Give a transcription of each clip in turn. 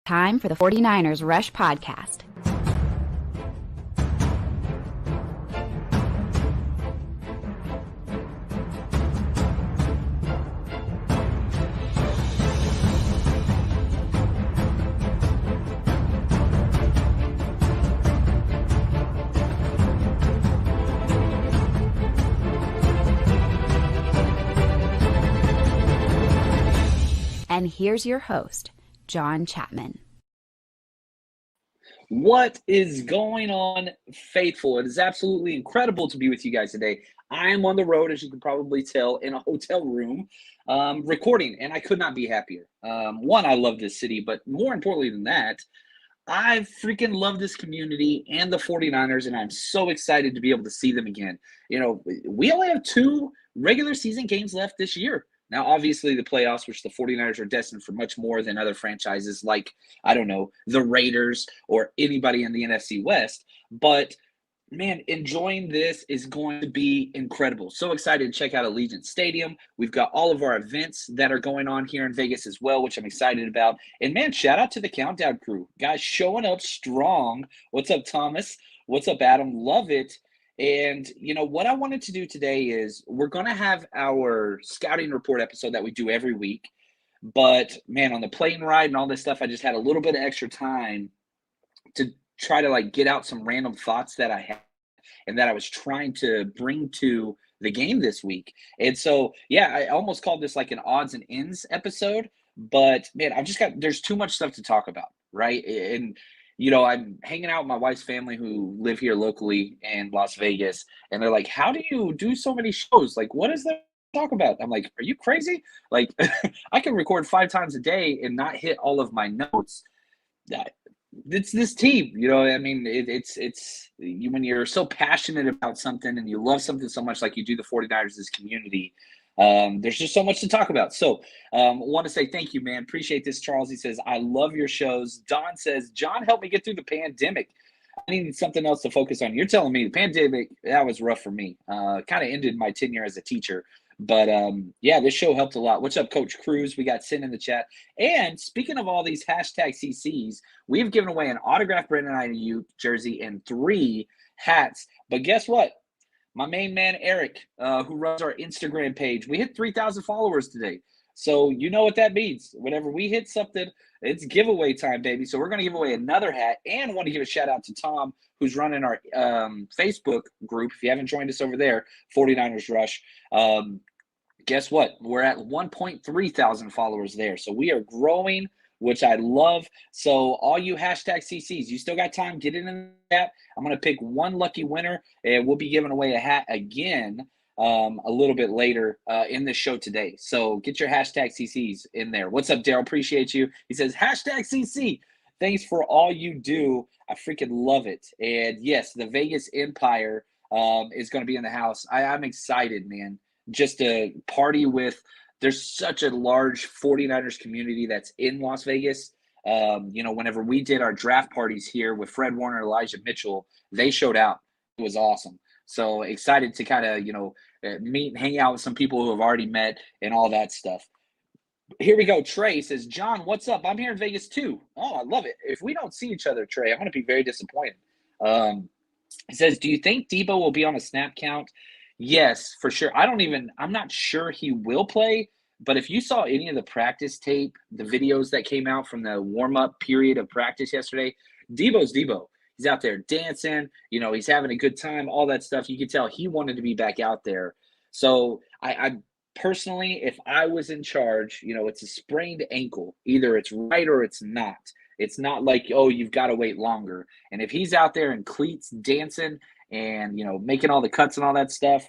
Time for the 49ers Rush Podcast. And here's your host, John Chapman. What is going on, faithful? It is absolutely incredible to be with you guys today. I am on the road, as you can probably tell, in a hotel room recording, and I could not be happier. One, I love this city, but more importantly than that, I freaking love this community and the 49ers, and I'm so excited to be able to see them again. You know, we only have 2 regular season games left this year. Now, obviously, the playoffs, which the 49ers are destined for much more than other franchises like, I don't know, the Raiders or anybody in the NFC West. But, man, enjoying this is going to be incredible. So excited to check out Allegiant Stadium. We've got all of our events that are going on here in Vegas as well, which I'm excited about. And, man, shout out to the Countdown crew. Guys showing up strong. What's up, Thomas? What's up, Adam? Love it. And, you know, what I wanted to do today is we're going to have our scouting report episode that we do every week. But, man, on the plane ride and all this stuff, I just had a little bit of extra time to try to, like, get out some random thoughts that I had and that I was trying to bring to the game this week. And so, yeah, I almost called this like an odds and ends episode. But, man, there's too much stuff to talk about, right? And you know, I'm hanging out with my wife's family who live here locally in Las Vegas, and they're like, "How do you do so many shows? Like, what is there to talk about?" I'm like, "Are you crazy? Like, I can record 5 times a day and not hit all of my notes." It's this team, you know. I mean, when you're so passionate about something and you love something so much, like you do the 49ers, this community. There's just so much to talk about. So want to say thank you, man. Appreciate this, Charles. He says, I love your shows. Don says, John, help me get through the pandemic. I needed something else to focus on. You're telling me the pandemic, that was rough for me. Kind of ended my tenure as a teacher. But, yeah, this show helped a lot. What's up, Coach Cruz? We got Sin in the chat. And speaking of all these hashtag CCs, we've given away an autographed Brandon Ayuk jersey and 3 hats. But guess what? My main man, Eric, who runs our Instagram page, we hit 3,000 followers today. So you know what that means. Whenever we hit something, it's giveaway time, baby. So we're going to give away another hat, and want to give a shout out to Tom, who's running our Facebook group. If you haven't joined us over there, 49ers Rush, guess what? We're at 1.3 thousand followers there. So we are growing, which I love. So all you hashtag CCs, you still got time. Get in that. I'm going to pick one lucky winner, and we'll be giving away a hat again a little bit later in the show today. So get your hashtag CCs in there. What's up, Daryl? Appreciate you. He says, hashtag CC. Thanks for all you do. I freaking love it. And yes, the Vegas Empire is going to be in the house. I'm excited, man, just to party with. There's such a large 49ers community that's in Las Vegas. You know, whenever we did our draft parties here with Fred Warner, Elijah Mitchell, they showed out. It was awesome. So excited to kind of, you know, meet and hang out with some people who have already met and all that stuff. Here we go. Trey says, John, what's up? I'm here in Vegas too. Oh, I love it. If we don't see each other, Trey, I'm going to be very disappointed. He says, do you think Debo will be on a snap count? Yes, for sure. I'm not sure he will play, but if you saw any of the practice tape, the videos that came out from the warm-up period of practice yesterday, Debo's Debo. He's out there dancing, you know, he's having a good time, all that stuff. You could tell he wanted to be back out there. So I personally, if I was in charge, you know, it's a sprained ankle. Either it's right or it's not. It's not like, oh, you've got to wait longer. And if he's out there in cleats dancing and, you know, making all the cuts and all that stuff,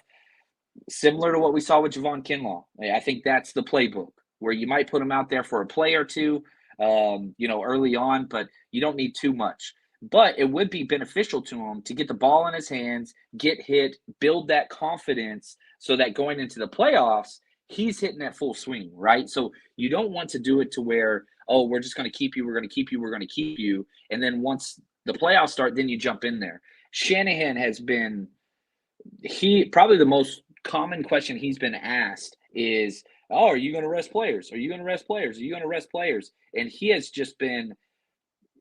similar to what we saw with Javon Kinlaw, I think that's the playbook where you might put him out there for a play or two, you know, early on, but you don't need too much. But it would be beneficial to him to get the ball in his hands, get hit, build that confidence so that going into the playoffs, he's hitting that full swing, right? So you don't want to do it to where, oh, we're just going to keep you, we're going to keep you, we're going to keep you. And then once the playoffs start, then you jump in there. Shanahan has been probably the most common question he's been asked is, oh, are you going to rest players? Are you going to rest players? Are you going to rest players? And he has just been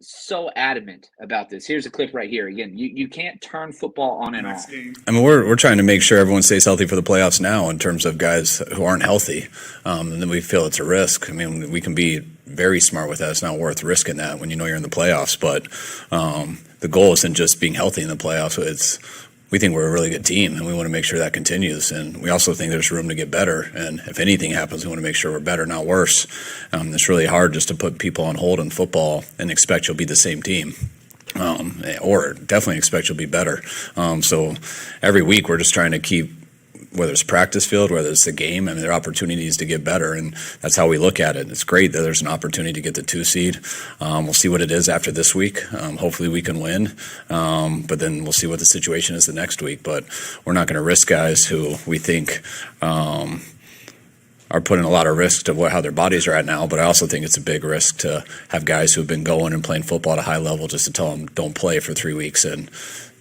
so adamant about this. Here's a clip right here. Again, you can't turn football on and off. I mean, we're trying to make sure everyone stays healthy for the playoffs now in terms of guys who aren't healthy. And then we feel it's a risk. I mean, we can be very smart with that. It's not worth risking that when you know you're in the playoffs. But the goal isn't just being healthy in the playoffs. We think we're a really good team, and we want to make sure that continues. And we also think there's room to get better. And if anything happens, we want to make sure we're better, not worse. It's really hard just to put people on hold in football and expect you'll be the same team. Or definitely expect you'll be better. So every week we're just trying to keep, whether it's practice field, whether it's the game, I mean, there are opportunities to get better, and that's how we look at it. It's great that there's an opportunity to get the 2 seed. We'll see what it is after this week. Hopefully we can win, but then we'll see what the situation is the next week. But we're not going to risk guys who we think are putting a lot of risk to how their bodies are at now. But I also think it's a big risk to have guys who have been going and playing football at a high level just to tell them don't play for 3 weeks and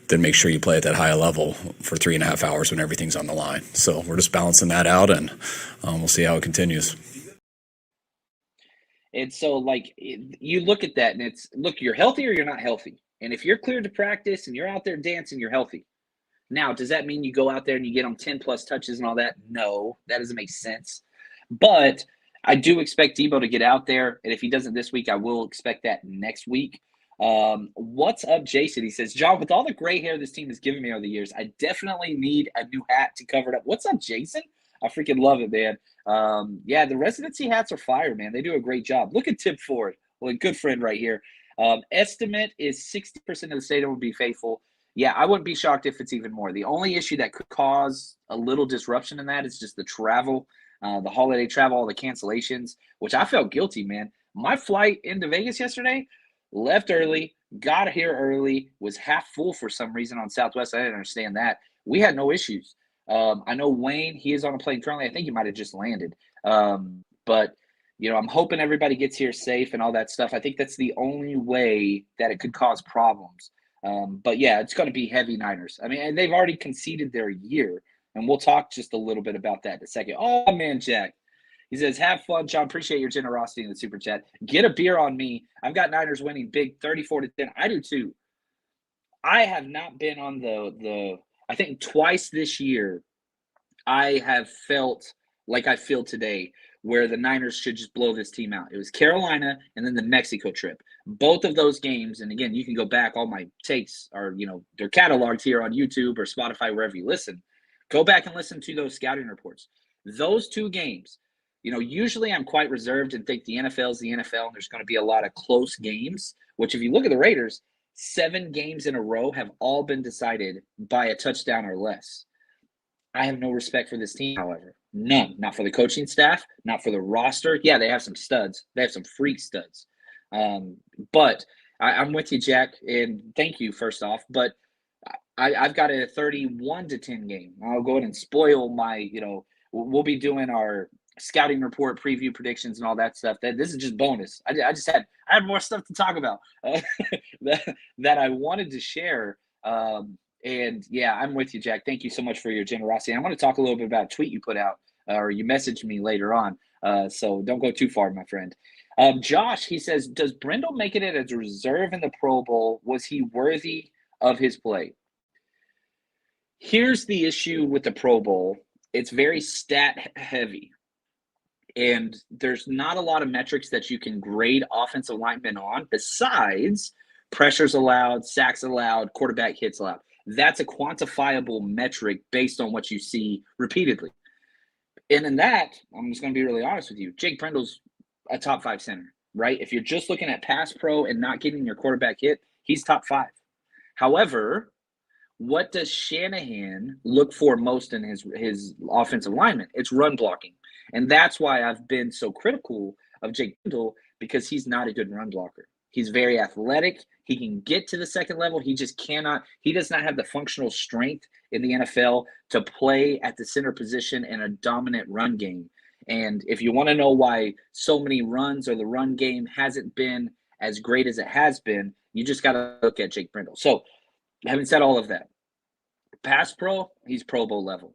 then make sure you play at that high level for 3.5 hours when everything's on the line. So we're just balancing that out, and we'll see how it continues. And so, you look at that, and look, you're healthy or you're not healthy. And if you're cleared to practice and you're out there dancing, you're healthy. Now, does that mean you go out there and you get them 10-plus touches and all that? No, that doesn't make sense. But I do expect Debo to get out there, and if he doesn't this week, I will expect that next week. What's up, Jason? He says, John, with all the gray hair this team has given me over the years, I definitely need a new hat to cover it up. What's up, Jason? I freaking love it, man. Yeah, the residency hats are fire, man. They do a great job. Look at Tim Ford. Well, a good friend right here. Estimate is 60% of the stadium will be faithful. Yeah, I wouldn't be shocked if it's even more. The only issue that could cause a little disruption in that is just the travel, the holiday travel, all the cancellations, which I felt guilty, man. My flight into Vegas yesterday, left early, got here early, was half full for some reason on Southwest. I didn't understand that. We had no issues. I know Wayne, he is on a plane currently. I think he might have just landed. But, I'm hoping everybody gets here safe and all that stuff. I think that's the only way that it could cause problems. But, yeah, it's going to be heavy Niners. I mean, and they've already conceded their year, and we'll talk just a little bit about that in a second. Oh, man, Jack. He says, have fun, John. Appreciate your generosity in the super chat. Get a beer on me. I've got Niners winning big 34-10. I do too. I have not been on I think twice this year I have felt like I feel today where the Niners should just blow this team out. It was Carolina and then the Mexico trip. Both of those games, and again, you can go back. All my takes are, they're cataloged here on YouTube or Spotify, wherever you listen. Go back and listen to those scouting reports. Those 2 games, usually I'm quite reserved and think the NFL is the NFL and there's going to be a lot of close games, which if you look at the Raiders, 7 games in a row have all been decided by a touchdown or less. I have no respect for this team, however. None. Not for the coaching staff, not for the roster. Yeah, they have some studs. They have some freak studs. But I'm with you, Jack, and thank you, first off. But I've got a 31-10 game. I'll go ahead and spoil my, we'll be doing our scouting report, preview predictions, and all that stuff. This is just bonus. I had more stuff to talk about that I wanted to share. And yeah, I'm with you, Jack. Thank you so much for your generosity. I want to talk a little bit about a tweet you put out, or you messaged me later on. So don't go too far, my friend. Josh, he says, does Brendel make it as a reserve in the Pro Bowl? Was he worthy of his play? Here's the issue with the Pro Bowl. It's very stat heavy. And there's not a lot of metrics that you can grade offensive linemen on besides pressures allowed, sacks allowed, quarterback hits allowed. That's a quantifiable metric based on what you see repeatedly. And in that, I'm just going to be really honest with you, Jake Brendel's a top 5 center, right? If you're just looking at pass pro and not getting your quarterback hit, he's top 5. However, what does Shanahan look for most in his offensive lineman? It's run blocking. And that's why I've been so critical of Jake Brendel, because he's not a good run blocker. He's very athletic. He can get to the second level. He just cannot. He does not have the functional strength in the NFL to play at the center position in a dominant run game. And if you want to know why so many runs or the run game hasn't been as great as it has been, you just got to look at Jake Brendel. So having said all of that, pass pro, he's Pro Bowl level.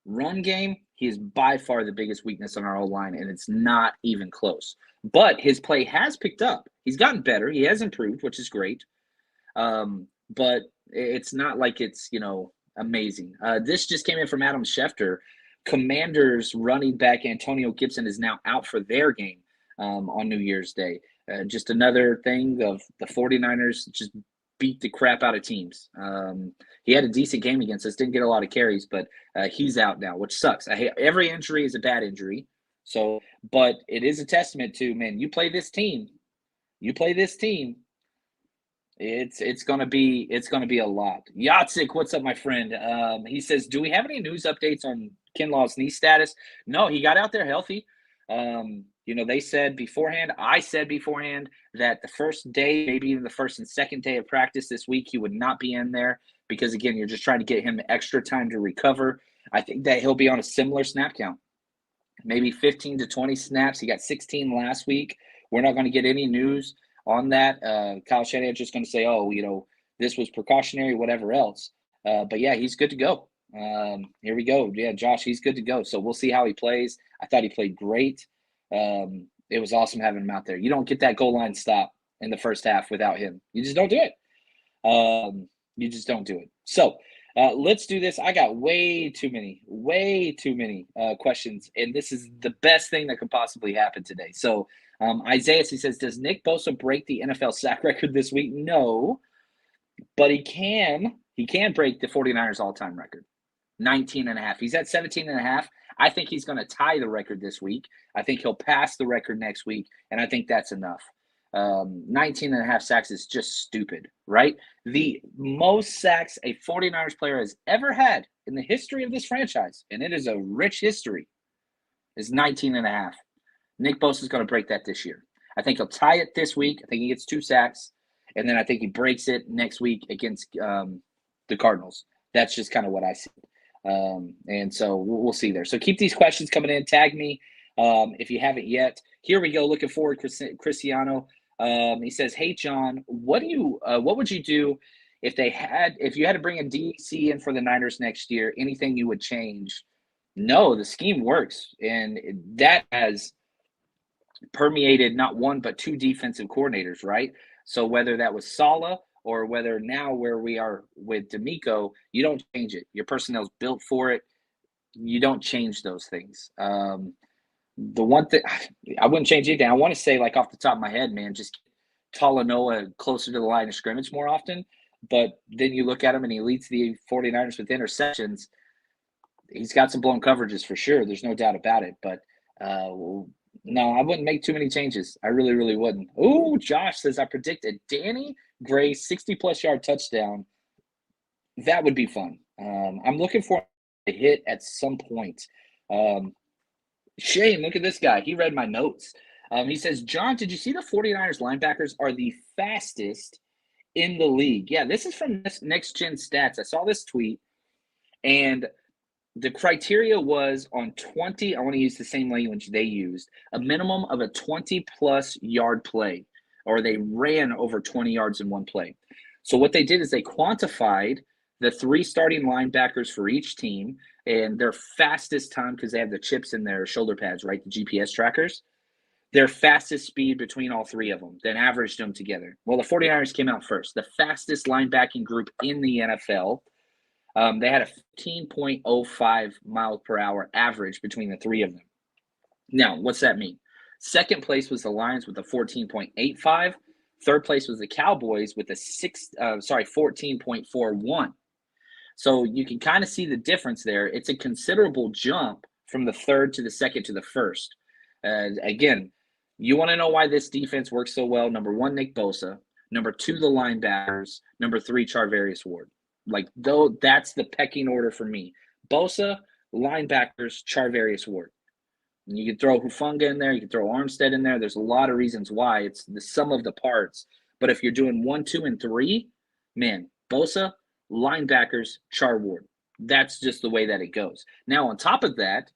Run game, He is by far the biggest weakness on our O-line, and it's not even close. But his play has picked up. He's gotten better. He has improved, which is great. But it's not like it's, amazing. This just came in from Adam Schefter. Commanders running back Antonio Gibson is now out for their game on New Year's Day. Just another thing of the 49ers just beat the crap out of teams. He had a decent game against us, didn't get a lot of carries, but he's out now, which sucks. Every injury is a bad injury. So, but it is a testament to, man, you play this team, it's gonna be a lot. Yatsik, what's up, my friend? He says, do we have any news updates on Kinlaw's knee status? No, he got out there healthy. They said beforehand, I said beforehand that the first day, maybe even the first and second day of practice this week, he would not be in there because, again, you're just trying to get him extra time to recover. I think that he'll be on a similar snap count, maybe 15 to 20 snaps. He got 16 last week. We're not going to get any news on that. Kyle Shanahan's just going to say, this was precautionary, whatever else. But, yeah, he's good to go. Here we go. Yeah, Josh, he's good to go. So we'll see how he plays. I thought he played great. It was awesome having him out there. You don't get that goal line stop in the first half without him. You just don't do it. So let's do this. I got way too many questions, and this is the best thing that could possibly happen today. So Isaiah, he says, does Nick Bosa break the NFL sack record this week? No, but he can break the 49ers all-time record, 19.5. He's at 17.5. I think he's going to tie the record this week. I think he'll pass the record next week, and I think that's enough. 19.5 sacks is just stupid, right? The most sacks a 49ers player has ever had in the history of this franchise, and it is a rich history, is 19.5. Nick Bosa is going to break that this year. I think he'll tie it this week. I think he gets 2 sacks, and then I think he breaks it next week against the Cardinals. That's just kind of what I see. And so we'll see there. So keep these questions coming in. Tag me if you haven't yet. Here we go. Looking forward, Cristiano. He says, "Hey John, what would you do if you had to bring a DC in for the Niners next year? Anything you would change?" No, the scheme works, and that has permeated not one but 2 defensive coordinators, right? So whether that was Saleh or whether now where we are with D'Amico, you don't change it. Your personnel's built for it. You don't change those things. The one thing I wouldn't change anything. I want to say, like off the top of my head, man, just Talanoa closer to the line of scrimmage more often. But then you look at him and he leads the 49ers with interceptions. He's got some blown coverages for sure. There's no doubt about it. But no, I wouldn't make too many changes. I really, really wouldn't. Oh, Josh says, I predict a Danny Gray 60-plus yard touchdown. That would be fun. I'm looking for a hit at some point. Shane, look at this guy. He read my notes. He says, John, did you see the 49ers linebackers are the fastest in the league? Yeah, this is from Next Gen Stats. I saw this tweet, and the criteria was on 20. I want to use the same language they used, a minimum of a 20-plus yard play, or they ran over 20 yards in one play. So what they did is they quantified the 3 starting linebackers for each team and their fastest time, because they have the chips in their shoulder pads, right, the GPS trackers, their fastest speed between all 3 of them, then averaged them together. Well, the 49ers came out first, the fastest linebacking group in the NFL. They had a 15.05 miles per hour average between the 3 of them. Now, what's that mean? Second place was the Lions with a 14.85. Third place was the Cowboys with a 14.41. So you can kind of see the difference there. It's a considerable jump from the third to the second to the first. Again, you want to know why this defense works so well. Number 1, Nick Bosa. Number 2, the linebackers. Number 3, Charvarius Ward. That's the pecking order for me. Bosa, linebackers, Charvarius Ward. And you can throw Hufanga in there. You can throw Armstead in there. There's a lot of reasons why. It's the sum of the parts. But if you're doing 1, 2, and 3, man, Bosa, linebackers, Char Ward. That's just the way that it goes. Now, on top of that,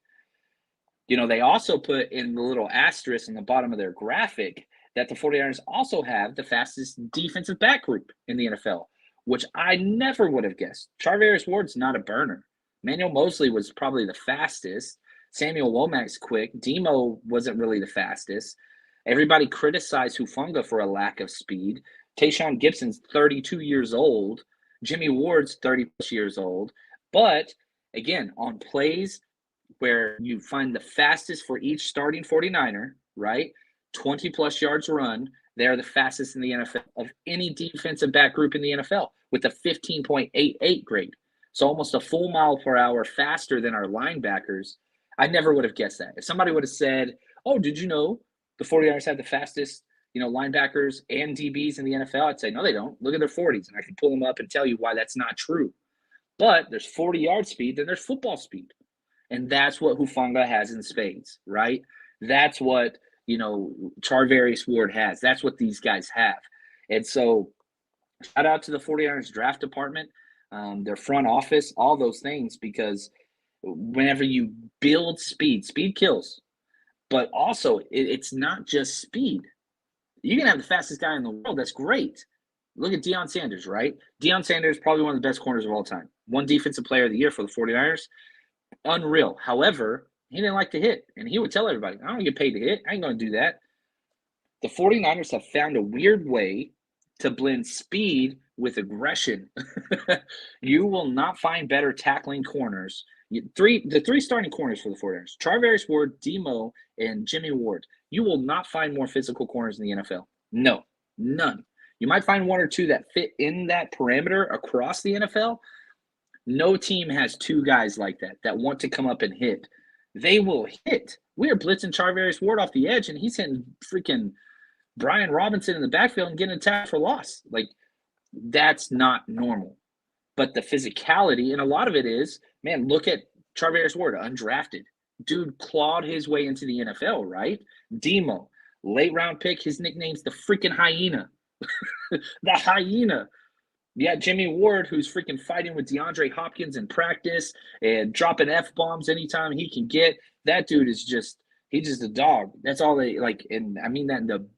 they also put in the little asterisk in the bottom of their graphic that the 49ers also have the fastest defensive back group in the NFL, which I never would have guessed. Charvarius Ward's not a burner. Manuel Mosley was probably the fastest. Samuel Womack's quick. Demo wasn't really the fastest. Everybody criticized Hufanga for a lack of speed. Tayshaun Gibson's 32 years old. Jimmy Ward's 30 plus years old. But again, on plays where you find the fastest for each starting 49er, right? 20 plus yards run, they're the fastest in the NFL of any defensive back group in the NFL with a 15.88 grade. So almost a full mile per hour faster than our linebackers. I never would have guessed that. If somebody would have said, oh, did you know the 49ers have the fastest, linebackers and DBs in the NFL? I'd say, no, they don't. Look at their 40s. And I can pull them up and tell you why that's not true. But there's 40-yard speed, then there's football speed. And that's what Hufanga has in spades, right? That's what, Charvarius Ward has. That's what these guys have. And so shout out to the 49ers draft department, their front office, all those things, because whenever you build speed, speed kills. But also, it's not just speed. You can have the fastest guy in the world. That's great. Look at Deion Sanders, right? Deion Sanders, probably one of the best corners of all time. One defensive player of the year for the 49ers. Unreal. However, he didn't like to hit. And he would tell everybody, I don't get paid to hit. I ain't going to do that. The 49ers have found a weird way to blend speed with aggression. You will not find better tackling corners. The three starting corners for the 49ers, Charvarius Ward, Demo, and Jimmy Ward. You will not find more physical corners in the NFL. No, none. You might find one or two that fit in that parameter across the NFL. No team has two guys like that want to come up and hit. They will hit. We are blitzing Charvarius Ward off the edge, and he's hitting freaking Brian Robinson in the backfield and getting attacked for loss. Like, that's not normal. But the physicality, and a lot of it is, man, look at Charvarius Ward, undrafted. Dude clawed his way into the NFL, right? Demo, late round pick. His nickname's the freaking hyena. The hyena. Yeah, Jimmy Ward, who's freaking fighting with DeAndre Hopkins in practice and dropping F-bombs anytime he can get. That dude is he's just a dog. That's all they like. And I mean that in the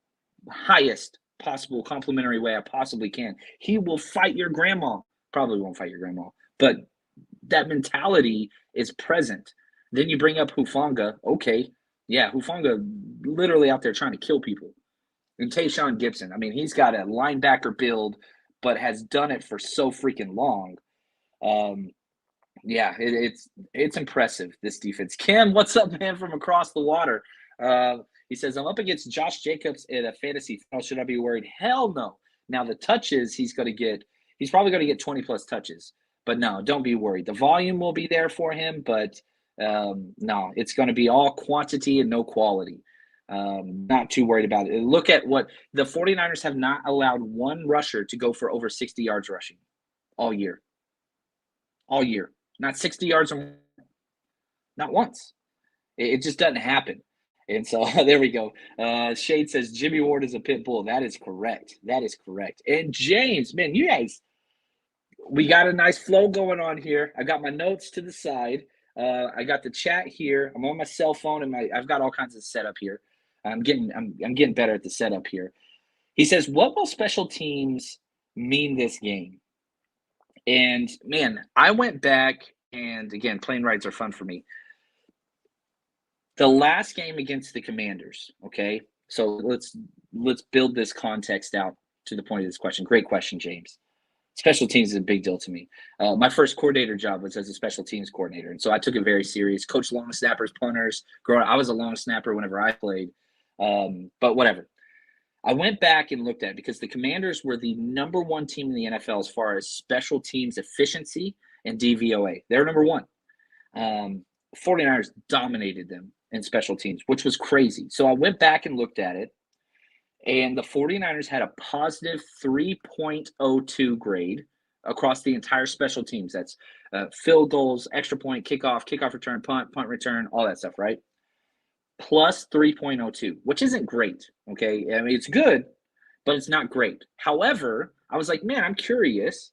highest possible complimentary way I possibly can. He will fight your grandma. Probably won't fight your grandma, but that mentality is present. Then you bring up Hufanga. Okay, yeah, Hufanga literally out there trying to kill people. And Tayshaun Gibson, I mean, he's got a linebacker build, but has done it for so freaking long. Yeah, it's impressive, this defense. Cam, what's up, man, from across the water? He says, I'm up against Josh Jacobs in a fantasy final. Should I be worried? Hell no. Now, the touches he's probably going to get 20-plus touches. But no, don't be worried. The volume will be there for him, but no, it's going to be all quantity and no quality. Not too worried about it. Look at what the 49ers have not allowed one rusher to go for over 60 yards rushing all year. All year. Not 60 yards or more. Not once. It just doesn't happen. And so there we go. Shade says Jimmy Ward is a pit bull. That is correct. That is correct. And James, man, you guys, we got a nice flow going on here. I got my notes to the side. I got the chat here. I'm on my cell phone and I've got all kinds of setup here. I'm getting better at the setup here. He says, what will special teams mean this game? And man, I went back, and again, plane rides are fun for me. The last game against the Commanders, okay? So let's build this context out to the point of this question. Great question, James. Special teams is a big deal to me. My first coordinator job was as a special teams coordinator, and so I took it very serious. Coached long snappers, punters. Growing up, I was a long snapper whenever I played, but whatever. I went back and looked at it because the Commanders were the number one team in the NFL as far as special teams efficiency and DVOA. They're number one. 49ers dominated them in special teams, which was crazy. So I went back and looked at it, and the 49ers had a positive 3.02 grade across the entire special teams. That's field goals, extra point, kickoff return, punt return, all that stuff, right? Plus 3.02, which isn't great, okay? I mean, it's good, but it's not great. However, I was like, man, I'm curious.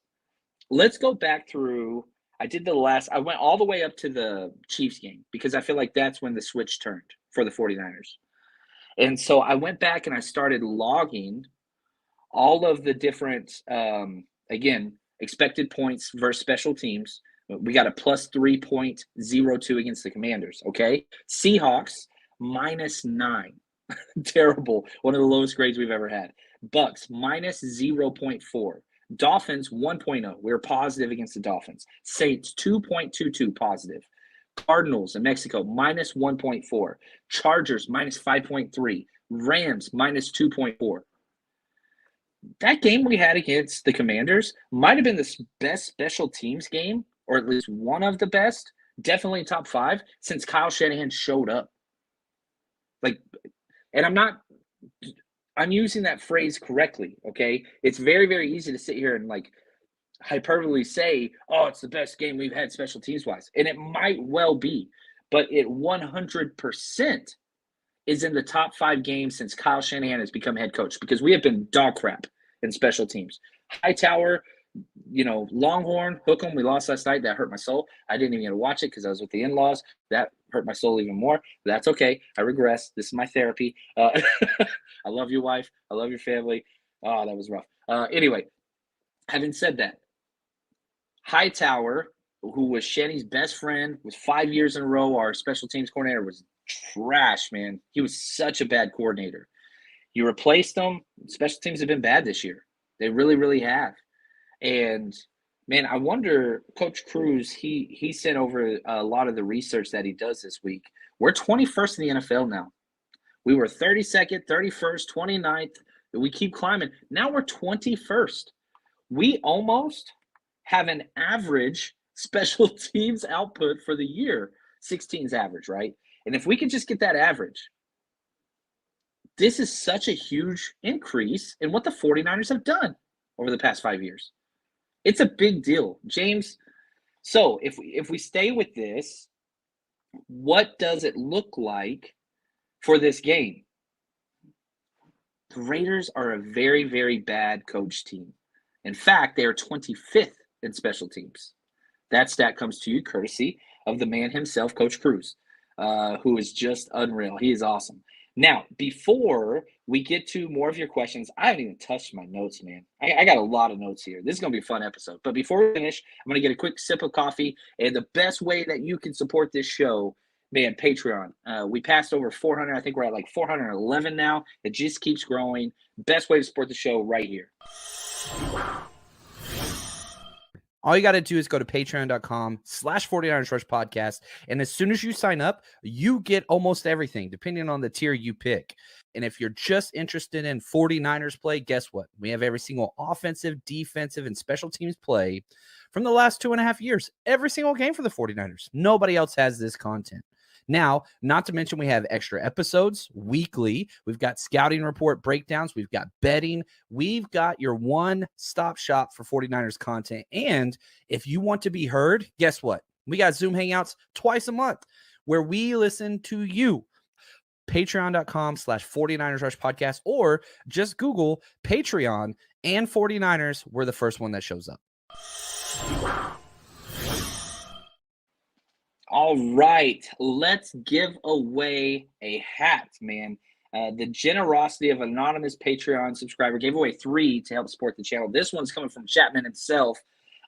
Let's go back through. I went all the way up to the Chiefs game because I feel like that's when the switch turned for the 49ers. And so I went back and I started logging all of the different, again, expected points versus special teams. We got a plus 3.02 against the Commanders, okay? Seahawks, -9. Terrible. One of the lowest grades we've ever had. Bucks, minus 0.4. Dolphins, 1.0. We were positive against the Dolphins. Saints, 2.22 positive. Cardinals in Mexico, minus 1.4. Chargers, minus 5.3. Rams, minus 2.4. That game we had against the Commanders might have been the best special teams game, or at least one of the best, definitely top 5, since Kyle Shanahan showed up. And I'm using that phrase correctly, okay? It's very, very easy to sit here and hyperbole say, oh, it's the best game we've had special teams wise. And it might well be, but it 100% is in the top 5 games since Kyle Shanahan has become head coach, because we have been dog crap in special teams. Hightower, Longhorn, hook 'em. We lost last night. That hurt my soul. I didn't even get to watch it because I was with the in-laws. That hurt my soul even more. That's okay. I regress. This is my therapy. I love your wife. I love your family. Oh, that was rough. Anyway, having said that, Hightower, who was Shenny's best friend, was 5 years in a row our special teams coordinator, was trash, man. He was such a bad coordinator. You replaced him. Special teams have been bad this year. They really, really have. And, man, I wonder, Coach Cruz, he sent over a lot of the research that he does this week. We're 21st in the NFL now. We were 32nd, 31st, 29th. We keep climbing. Now we're 21st. We almost have an average special teams output for the year. 16's average, right? And if we could just get that average, this is such a huge increase in what the 49ers have done over the past 5 years. It's a big deal, James. So if we stay with this, what does it look like for this game? The Raiders are a very, very bad coach team. In fact, they are 25th in special teams. That stat comes to you courtesy of the man himself, Coach Cruz, who is just unreal. He is awesome. Now, before we get to more of your questions, I haven't even touched my notes, man. I got a lot of notes here. This is going to be a fun episode. But before we finish, I'm going to get a quick sip of coffee. And the best way that you can support this show, man, Patreon. We passed over 400. I think we're at 411 now. It just keeps growing. Best way to support the show right here. All you got to do is go to patreon.com/49ers Rush Podcast. And as soon as you sign up, you get almost everything, depending on the tier you pick. And if you're just interested in 49ers play, guess what? We have every single offensive, defensive, and special teams play from the last 2.5 years. Every single game for the 49ers. Nobody else has this content. Now, not to mention we have extra episodes weekly. We've got scouting report breakdowns. We've got betting. We've got your one-stop shop for 49ers content. And if you want to be heard, guess what? We got Zoom Hangouts twice a month where we listen to you. Patreon.com/49ers Rush Podcast, or just Google Patreon and 49ers. We're the first one that shows up. All right, let's give away a hat, man. The generosity of an anonymous Patreon subscriber gave away 3 to help support the channel. This one's coming from Chapman himself.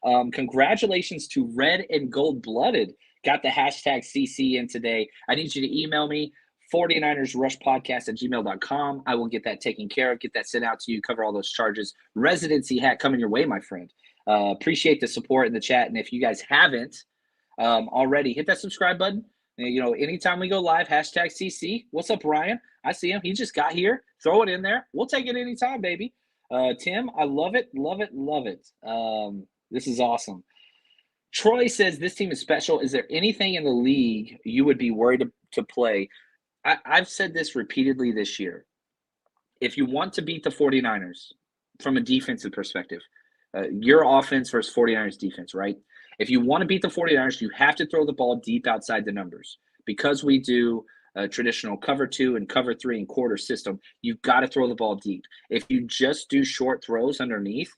Congratulations to Red and Gold Blooded. Got the hashtag CC in today. I need you to email me, 49ersrushpodcast@gmail.com. I will get that taken care of, get that sent out to you, cover all those charges. Residency hat coming your way, my friend. Appreciate the support in the chat. And if you guys haven't already, hit that subscribe button. Anytime we go live, hashtag CC. What's up, Ryan? I see him. He just got here. Throw it in there. We'll take it anytime, baby. Tim, I love it, love it, love it. This is awesome. Troy says this team is special. Is there anything in the league you would be worried to play? I've said this repeatedly this year. If you want to beat the 49ers from a defensive perspective, your offense versus 49ers defense, right? If you want to beat the 49ers, you have to throw the ball deep outside the numbers. Because we do a traditional cover 2 and cover 3 and quarter system, you've got to throw the ball deep. If you just do short throws underneath,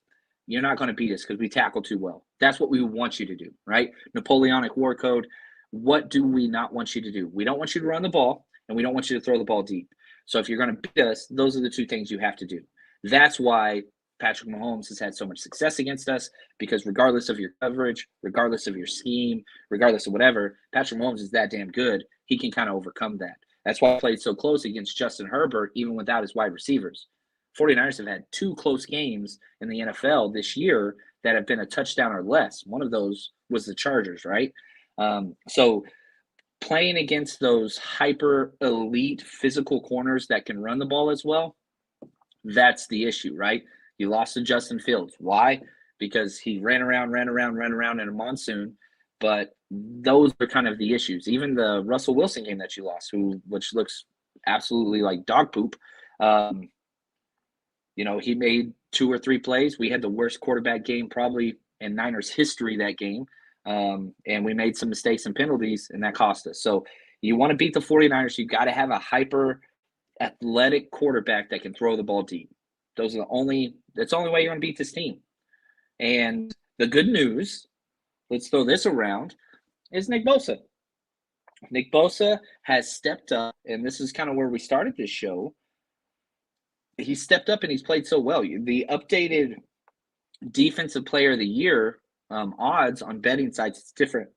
you're not going to beat us because we tackle too well. That's what we want you to do, right? Napoleonic War Code. What do we not want you to do? We don't want you to run the ball, and we don't want you to throw the ball deep. So if you're going to beat us, those are the 2 things you have to do. That's why Patrick Mahomes has had so much success against us because regardless of your coverage, regardless of your scheme, regardless of whatever, Patrick Mahomes is that damn good. He can kind of overcome that. That's why I played so close against Justin Herbert, even without his wide receivers. 49ers have had 2 close games in the NFL this year that have been a touchdown or less. One of those was the Chargers, right? So playing against those hyper elite physical corners that can run the ball as well, that's the issue, right? You lost to Justin Fields. Why? Because he ran around in a monsoon. But those are kind of the issues. Even the Russell Wilson game that you lost, which looks absolutely like dog poop. He made 2 or 3 plays. We had the worst quarterback game probably in Niners history that game. And we made some mistakes and penalties, and that cost us. So you want to beat the 49ers, you got to have a hyper athletic quarterback that can throw the ball deep. That's the only way you're going to beat this team. And the good news, let's throw this around, is Nick Bosa. Nick Bosa has stepped up, and this is kind of where we started this show. He stepped up and he's played so well. The updated defensive player of the year odds on betting sites, it's different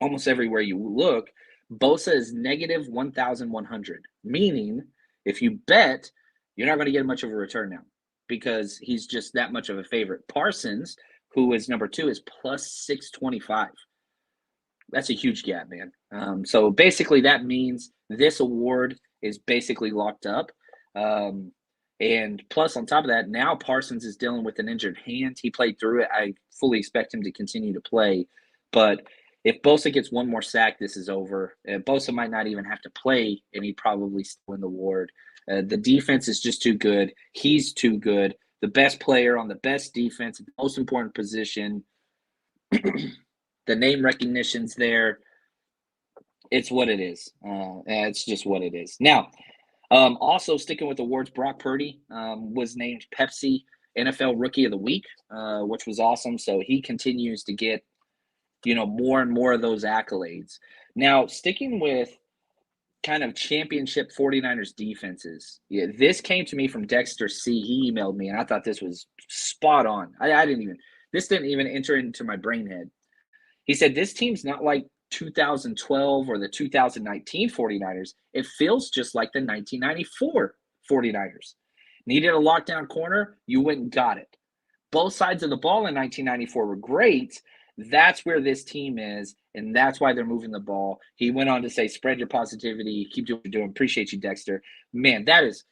almost everywhere you look. Bosa is negative 1,100, meaning if you bet, you're not going to get much of a return now because he's just that much of a favorite. Parsons, who is number 2, is plus 625. That's a huge gap, man. So basically that means this award is basically locked up. And plus, on top of that, now Parsons is dealing with an injured hand. He played through it. I fully expect him to continue to play. But if Bosa gets one more sack, this is over. Bosa might not even have to play, and he'd probably still win the award. The defense is just too good. He's too good. The best player on the best defense, the most important position. The name recognition's there. It's what it is. It's just what it is. Now, also sticking with awards, Brock Purdy was named Pepsi NFL Rookie of the Week, which was awesome. So he continues to get, more and more of those accolades. Now, sticking with kind of championship 49ers defenses, this came to me from Dexter C. He emailed me, and I thought this was spot on. This didn't even enter into my brain head. He said, this team's not like 2012 or the 2019 49ers. It feels just like the 1994 49ers. Needed a lockdown corner, you went and got it. Both sides of the ball in 1994 were great. That's where this team is, and that's why they're moving the ball. He went on to say, spread your positivity, keep doing what you're doing. Appreciate you, Dexter. Man, that is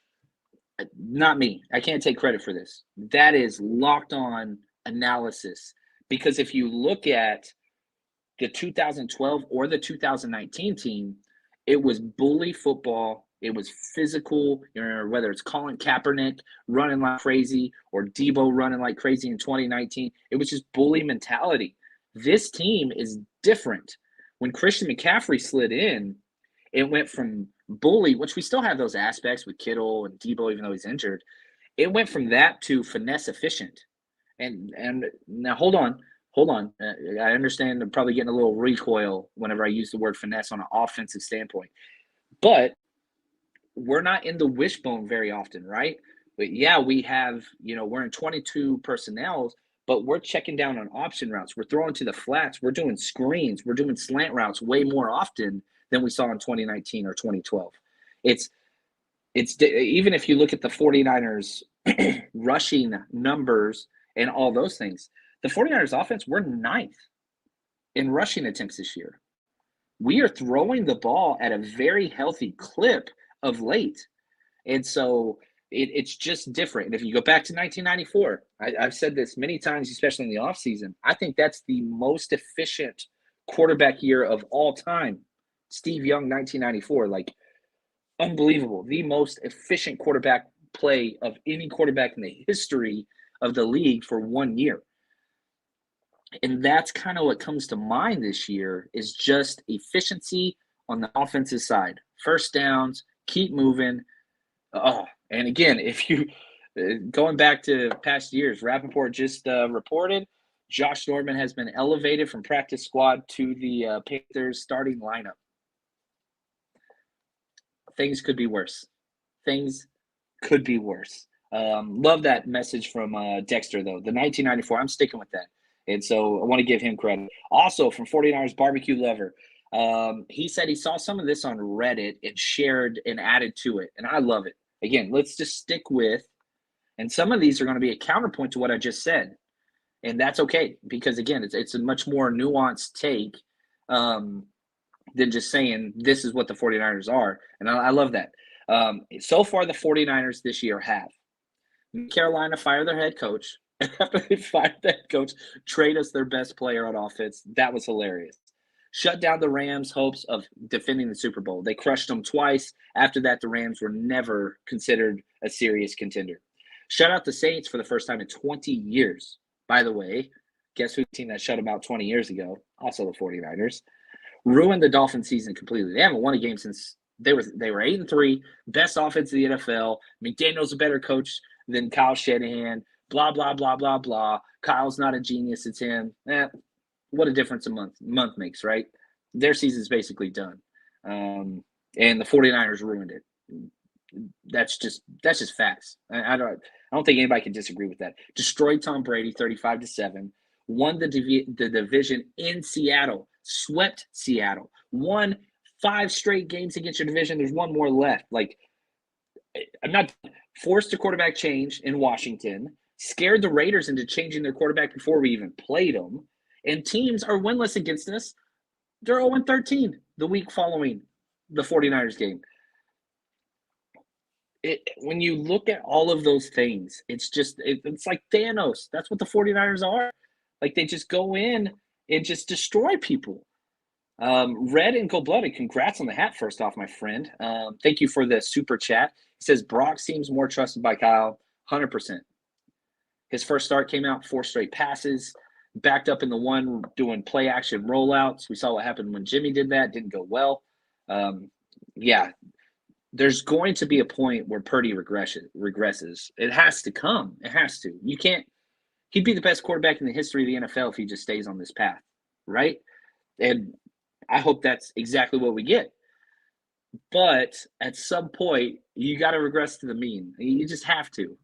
not me. I can't take credit for this. That is locked on analysis. Because if you look at the 2012 or the 2019 team, it was bully football. It was physical, whether it's Colin Kaepernick running like crazy or Debo running like crazy in 2019. It was just bully mentality. This team is different. When Christian McCaffrey slid in, it went from bully, which we still have those aspects with Kittle and Debo, even though he's injured. It went from that to finesse efficient. And now hold on. I understand I'm probably getting a little recoil whenever I use the word finesse on an offensive standpoint. But we're not in the wishbone very often, right? But yeah, we have, we're in 22 personnels, but we're checking down on option routes. We're throwing to the flats. We're doing screens. We're doing slant routes way more often than we saw in 2019 or 2012. It's even if you look at the 49ers rushing numbers and all those things, the 49ers offense, we're 9th in rushing attempts this year. We are throwing the ball at a very healthy clip of late. And so it's just different. And if you go back to 1994, I've said this many times, especially in the offseason, I think that's the most efficient quarterback year of all time. Steve Young, 1994, like unbelievable. The most efficient quarterback play of any quarterback in the history of the league for 1 year. And that's kind of what comes to mind this year is just efficiency on the offensive side. First downs, keep moving. And again, if you going back to past years, Rappaport just reported Josh Norman has been elevated from practice squad to the Panthers starting lineup. Things could be worse. Love that message from Dexter, though. The 1994, I'm sticking with that. And so I want to give him credit. Also, from 49ers Barbecue Lover, he said he saw some of this on Reddit and shared and added to it. And I love it. Again, let's just stick with, and some of these are going to be a counterpoint to what I just said. And that's okay, because, again, it's a much more nuanced take than just saying this is what the 49ers are. And I love that. So far, the 49ers this year have Carolina fire their head coach. After they fired the head coach, trade us their best player on offense. That was hilarious. Shut down the Rams' hopes of defending the Super Bowl. They crushed them twice. After that, the Rams were never considered a serious contender. Shut out the Saints for the first time in 20 years. By the way, guess who team that shut them out 20 years ago? Also the 49ers. Ruined the Dolphins season completely. They haven't won a game since they were 8-3, best offense in the NFL. McDaniel's a better coach than Kyle Shanahan. Blah, blah, blah, blah, blah. Kyle's not a genius. It's him. What a difference a month makes, right? Their season's basically done. And the 49ers ruined it. That's just facts. I don't think anybody can disagree with that. Destroyed Tom Brady 35-7. Won the division in Seattle. Swept Seattle. Won 5 straight games against your division. There's one more left. Like, I'm not forced a quarterback change in Washington. Scared the Raiders into changing their quarterback before we even played them. And teams are winless against us. They're 0-13 the week following the 49ers game. When you look at all of those things, it's like Thanos. That's what the 49ers are. Like, they just go in and just destroy people. Red and Gold-Blooded, congrats on the hat, first off, my friend. Thank you for the super chat. He says, Brock seems more trusted by Kyle, 100%. His first start came out 4 straight passes, backed up in the one doing play action rollouts. We saw what happened when Jimmy did that. Didn't go well. Yeah, there's going to be a point where Purdy regresses. It has to come. It has to. You can't – he'd be the best quarterback in the history of the NFL if he just stays on this path, right? And I hope that's exactly what we get. But at some point, you got to regress to the mean. You just have to.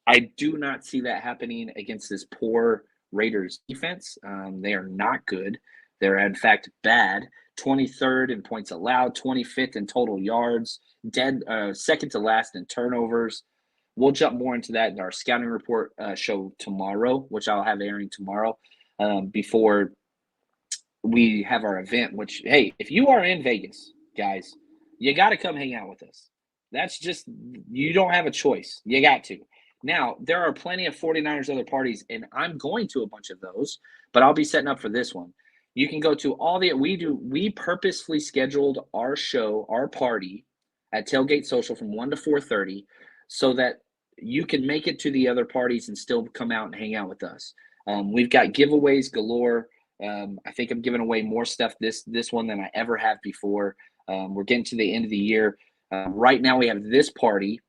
I do not see that happening against this poor Raiders defense. They are not good. They're, in fact, bad. 23rd in points allowed, 25th in total yards, second to last in turnovers. We'll jump more into that in our scouting report show tomorrow, which I'll have airing tomorrow before we have our event, which, hey, if you are in Vegas, guys, you got to come hang out with us. That's just, you don't have a choice. You got to. Now, there are plenty of 49ers other parties, and I'm going to a bunch of those, but I'll be setting up for this one. You can go to we purposefully scheduled our show, our party at Tailgate Social from 1 to 4:30 so that you can make it to the other parties and still come out and hang out with us. We've got giveaways galore. I think I'm giving away more stuff this one than I ever have before. We're getting to the end of the year. Right now we have this party,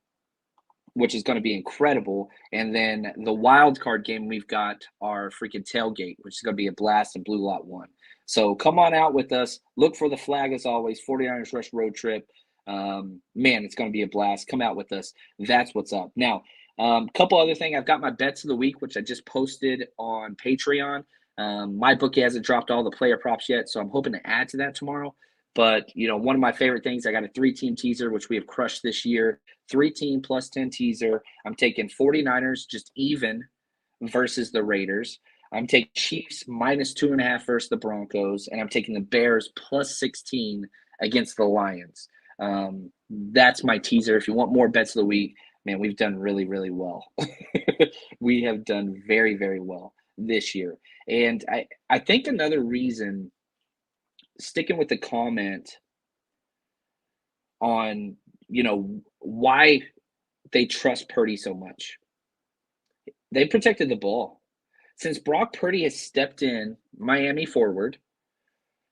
which is going to be incredible. And then the wild card game, we've got our freaking tailgate, which is going to be a blast in Blue Lot 1. So come on out with us. Look for the flag as always, 49ers Rush Road Trip. Man, it's going to be a blast. Come out with us. That's what's up. Now, couple other things. I've got my bets of the week, which I just posted on Patreon. My bookie hasn't dropped all the player props yet, so I'm hoping to add to that tomorrow. But, one of my favorite things, I got a 3-team teaser, which we have crushed this year. 3-team plus 10 teaser. I'm taking 49ers just even versus the Raiders. I'm taking Chiefs minus 2.5 versus the Broncos. And I'm taking the Bears plus 16 against the Lions. That's my teaser. If you want more bets of the week, man, we've done really, really well. We have done very, very well this year. And I think another reason, sticking with the comment on, why they trust Purdy so much. They protected the ball. Since Brock Purdy has stepped in Miami forward,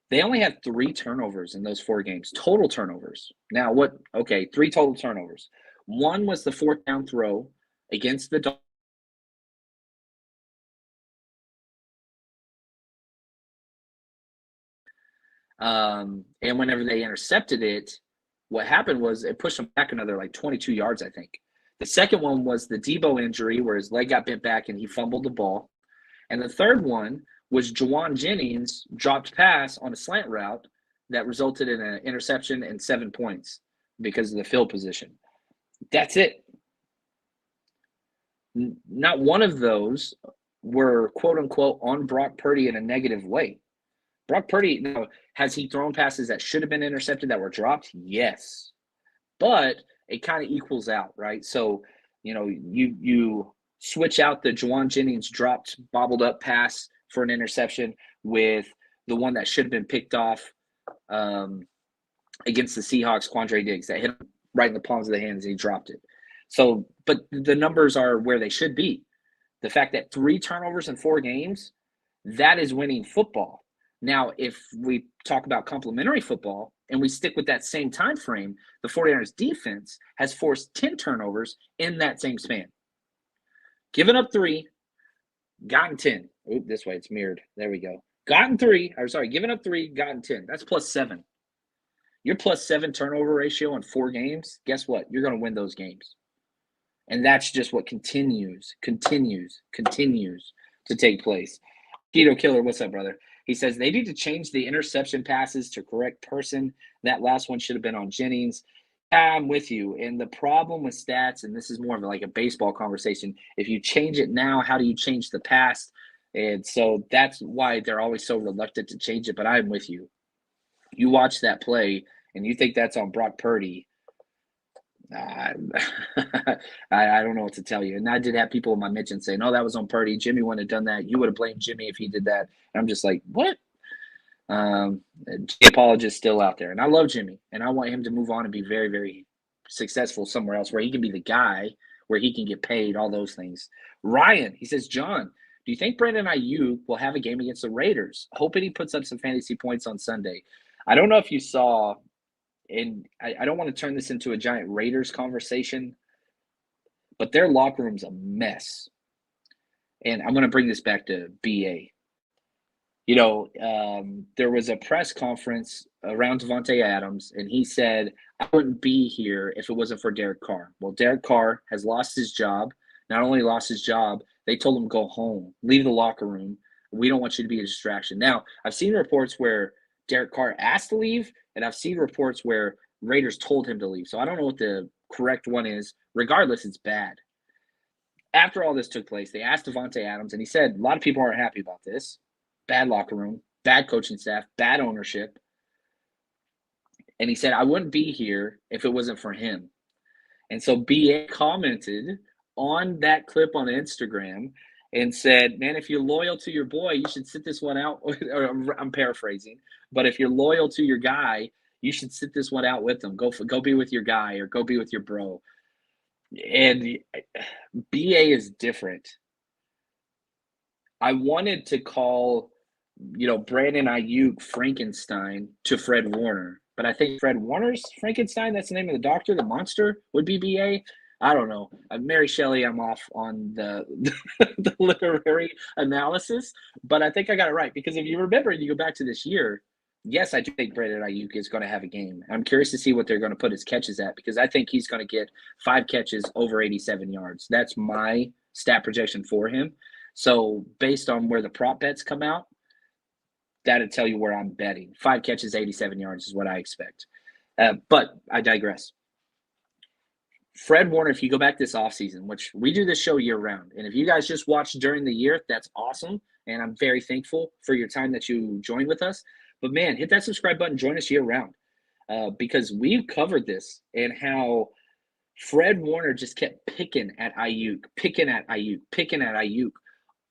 they only had 3 turnovers in those 4 games, total turnovers. Now, 3 total turnovers. One was the 4th down throw against the Dolphins. And whenever they intercepted it, what happened was it pushed them back another 22 yards, I think. The second one was the Debo injury where his leg got bent back and he fumbled the ball. And the third one was Juwan Jennings dropped pass on a slant route that resulted in an interception and 7 points because of the field position. That's it. Not one of those were quote unquote on Brock Purdy in a negative way. Brock Purdy, now, has he thrown passes that should have been intercepted that were dropped? Yes. But it kind of equals out, right? So, you switch out the Juwan Jennings dropped, bobbled up pass for an interception with the one that should have been picked off against the Seahawks, Quandre Diggs, that hit him right in the palms of the hands and he dropped it. So, but the numbers are where they should be. The fact that 3 turnovers in 4 games, that is winning football. Now, if we talk about complementary football and we stick with that same time frame, the 49ers defense has forced 10 turnovers in that same span. Given up 3, gotten 10. Oop, this way, it's mirrored. There we go. Given up 3, gotten 10. That's plus 7. Your plus 7 turnover ratio in 4 games, guess what? You're going to win those games. And that's just what continues to take place. Keto Killer, what's up, brother? He says they need to change the interception passes to correct person. That last one should have been on Jennings. I'm with you. And the problem with stats, and this is more of like a baseball conversation, if you change it now, how do you change the past? And so that's why they're always so reluctant to change it. But I'm with you. You watch that play and you think that's on Brock Purdy. I don't know what to tell you. And I did have people in my mention saying, "Oh, that was on Purdy. Jimmy wouldn't have done that. You would have blamed Jimmy if he did that." And I'm just like, what? Apologist still out there. And I love Jimmy. And I want him to move on and be very, very successful somewhere else where he can be the guy, where he can get paid, all those things. Ryan, he says, John, do you think Brandon Ayuk will have a game against the Raiders? Hoping he puts up some fantasy points on Sunday. I don't know if you saw – and I don't want to turn this into a giant Raiders conversation, but their locker room's a mess. And I'm going to bring this back to BA. There was a press conference around Devontae Adams, and he said, I wouldn't be here if it wasn't for Derek Carr. Well, Derek Carr has lost his job. Not only lost his job, they told him go home, leave the locker room. We don't want you to be a distraction. Now, I've seen reports where Derek Carr asked to leave, and I've seen reports where Raiders told him to leave. So I don't know what the correct one is. Regardless, it's bad. After all this took place, they asked Devontae Adams, and he said, a lot of people aren't happy about this. Bad locker room, bad coaching staff, bad ownership. And he said, I wouldn't be here if it wasn't for him. And so BA commented on that clip on Instagram and said, man, if you're loyal to your boy, you should sit this one out. I'm paraphrasing. But if you're loyal to your guy, you should sit this one out with him. Go be with your guy or go be with your bro. And BA is different. I wanted to call, Brandon Ayuk Frankenstein to Fred Warner. But I think Fred Warner's Frankenstein, that's the name of the doctor, the monster, would be BA. I don't know. Mary Shelley, I'm off on the the literary analysis, but I think I got it right. Because if you remember and you go back to this year, yes, I do think Brandon Ayuk is going to have a game. I'm curious to see what they're going to put his catches at, because I think he's going to get 5 catches over 87 yards. That's my stat projection for him. So based on where the prop bets come out, that'll tell you where I'm betting. 5 catches, 87 yards is what I expect. But I digress. Fred Warner, if you go back this offseason, which we do this show year round, and if you guys just watch during the year, that's awesome. And I'm very thankful for your time that you joined with us. But man, hit that subscribe button, join us year round. Because we've covered this and how Fred Warner just kept picking at Ayuk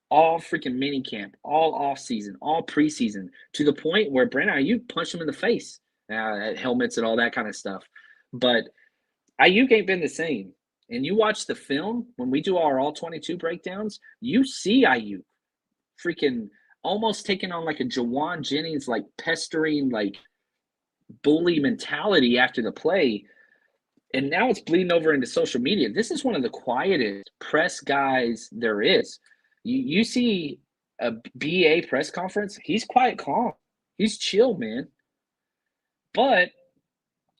all freaking mini camp, all offseason, all preseason, to the point where Brandon Ayuk punched him in the face, helmets and all that kind of stuff. But Ayuk ain't been the same. And you watch the film, when we do our all 22 breakdowns, you see Ayuk freaking almost taking on like a Juwan Jennings, like pestering, like bully mentality after the play. And now it's bleeding over into social media. This is one of the quietest press guys there is. You see a BA press conference, he's quiet, calm. He's chill, man. But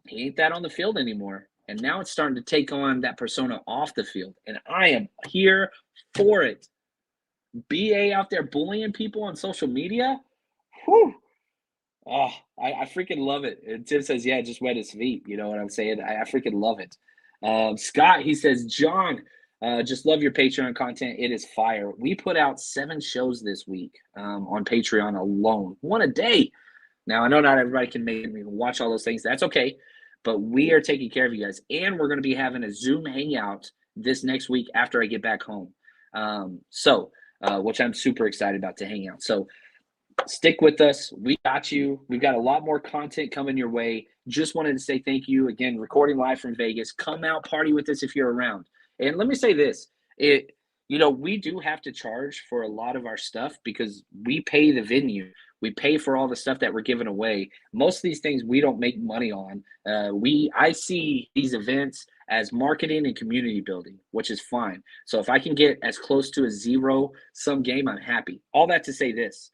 he ain't that on the field anymore. And now it's starting to take on that persona off the field. And I am here for it. BA out there bullying people on social media. Whew. Oh, I freaking love it. And Tim says, yeah, just wet his feet. You know what I'm saying? I freaking love it. Scott, he says, John, just love your Patreon content. It is fire. We put out 7 shows this week on Patreon alone. 1 a day. Now, I know not everybody can watch all those things. That's okay. But we are taking care of you guys. And we're going to be having a Zoom hangout this next week after I get back home. Which I'm super excited about to hang out. So stick with us. We got you. We've got a lot more content coming your way. Just wanted to say thank you. Again, recording live from Vegas. Come out, party with us if you're around. And let me say this. We do have to charge for a lot of our stuff because we pay the venue. We pay for all the stuff that we're giving away. Most of these things we don't make money on. I see these events as marketing and community building, which is fine. So if I can get as close to a zero-sum game, I'm happy. All that to say this.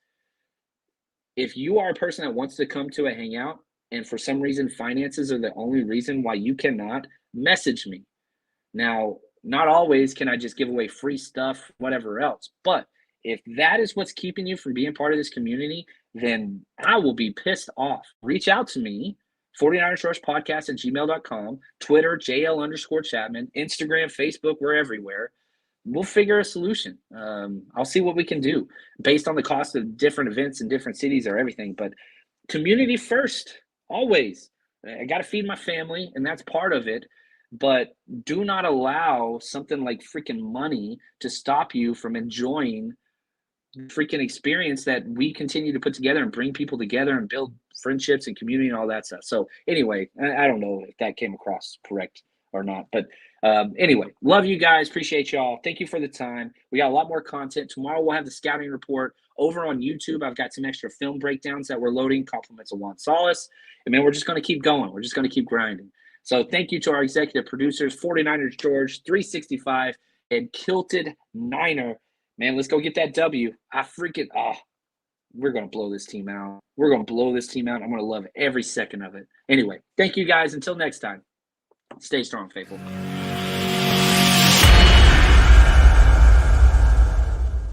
If you are a person that wants to come to a hangout and for some reason finances are the only reason why you cannot, message me. Now, not always can I just give away free stuff, whatever else. But if that is what's keeping you from being part of this community, then I will be pissed off. Reach out to me, 49ersrushpodcast@gmail.com, Twitter, JL_Chapman, Instagram, Facebook, we're everywhere. We'll figure a solution. I'll see what we can do based on the cost of different events in different cities or everything. But community first, always. I got to feed my family, and that's part of it. But do not allow something like freaking money to stop you from enjoying the freaking experience that we continue to put together and bring people together and build friendships and community and all that stuff. So anyway, I don't know if that came across correct or not. But anyway, love you guys. Appreciate y'all. Thank you for the time. We got a lot more content. Tomorrow we'll have the scouting report over on YouTube. I've got some extra film breakdowns that we're loading, compliments of Juan Solis. And man, we're just going to keep going. We're just going to keep grinding. So thank you to our executive producers, 49ers George, 365, and Kilted Niner. Man, let's go get that W. We're going to blow this team out. We're going to blow this team out. I'm going to love every second of it. Anyway, thank you guys. Until next time, stay strong, faithful.